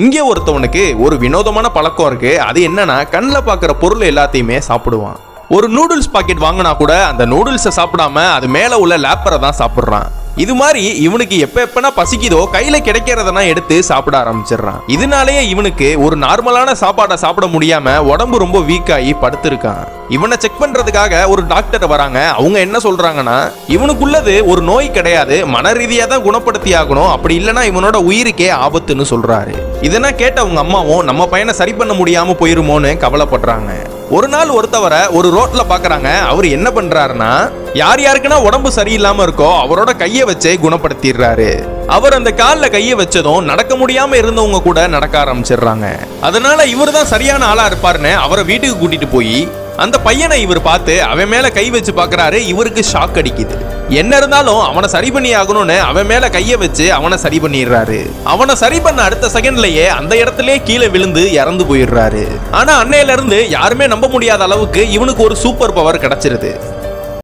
இங்கே ஒருத்தவனுக்கு ஒரு வினோதமான பழக்கம் இருக்கு. அது என்னன்னா, கண்ணில் பார்க்குற பொருள் எல்லாத்தையுமே சாப்பிடுவான். ஒரு நூடுல்ஸ் பாக்கெட் வாங்கினா கூட அந்த நூடுல்ஸை சாப்பிடாம அது மேல உள்ள லேப்பரை தான் சாப்பிட்றான். இது மாதிரி இவனுக்கு எப்பனா பசிக்குதோ கையில கிடைக்கிறதெல்லாம் எடுத்து சாப்பிட ஆரம்பிச்சிடறான். இதனாலேயே இவனுக்கு ஒரு நார்மலான சாப்பாடை சாப்பிட முடியாம உடம்பு ரொம்ப வீக் ஆகி படுத்திருக்கான். இவனை செக் பண்றதுக்காக ஒரு டாக்டர் வராங்க. அவங்க என்ன சொல்றாங்கன்னா, இவனுக்குள்ளது ஒரு நோய் கிடையாது, மன ரீதியா தான் குணப்படுத்தி ஆகணும், அப்படி இல்லைன்னா இவனோட உயிருக்கே ஆபத்துன்னு சொல்றாரு. இதெல்லாம் கேட்ட அவங்க அம்மாவும் நம்ம பையனை சரி பண்ண முடியாம போயிருமோன்னு கவலைப்படுறாங்க. ஒரு நாள் ஒருத்தவரை ஒரு ரோட்ல பாக்குறாங்க. அவர் என்ன பண்றாருன்னா, யார் யாருக்குன்னா உடம்பு சரியில்லாம இருக்கோ அவரோட கையை வச்சே குணப்படுத்திடுறாரு. அவர் அந்த காலில் கையை வச்சதும் நடக்க முடியாம இருந்தவங்க கூட நடக்க ஆரம்பிச்சிடுறாங்க. அதனால இவர் தான் சரியான ஆளா இருப்பாருன்னு அவரை வீட்டுக்கு கூட்டிட்டு போய் அந்த பையனை இவர் பார்த்து அவன் மேல கை வச்சு பாக்குறாரு. இவருக்கு ஷாக் அடிக்குது. என்ன இருந்தாலும் அவனை சரி பண்ணி ஆகணும்னு அவன் மேல கையை வச்சு அவனை சரி பண்ணிடுறாரு. அவனை சரி பண்ண அடுத்த செகண்ட்லயே அந்த இடத்திலே கீழே விழுந்து இறந்து போயிடுறாரு. ஆனா அன்னையில இருந்து யாருமே நம்ப முடியாத அளவுக்கு இவனுக்கு ஒரு சூப்பர் பவர் கிடைச்சிருது.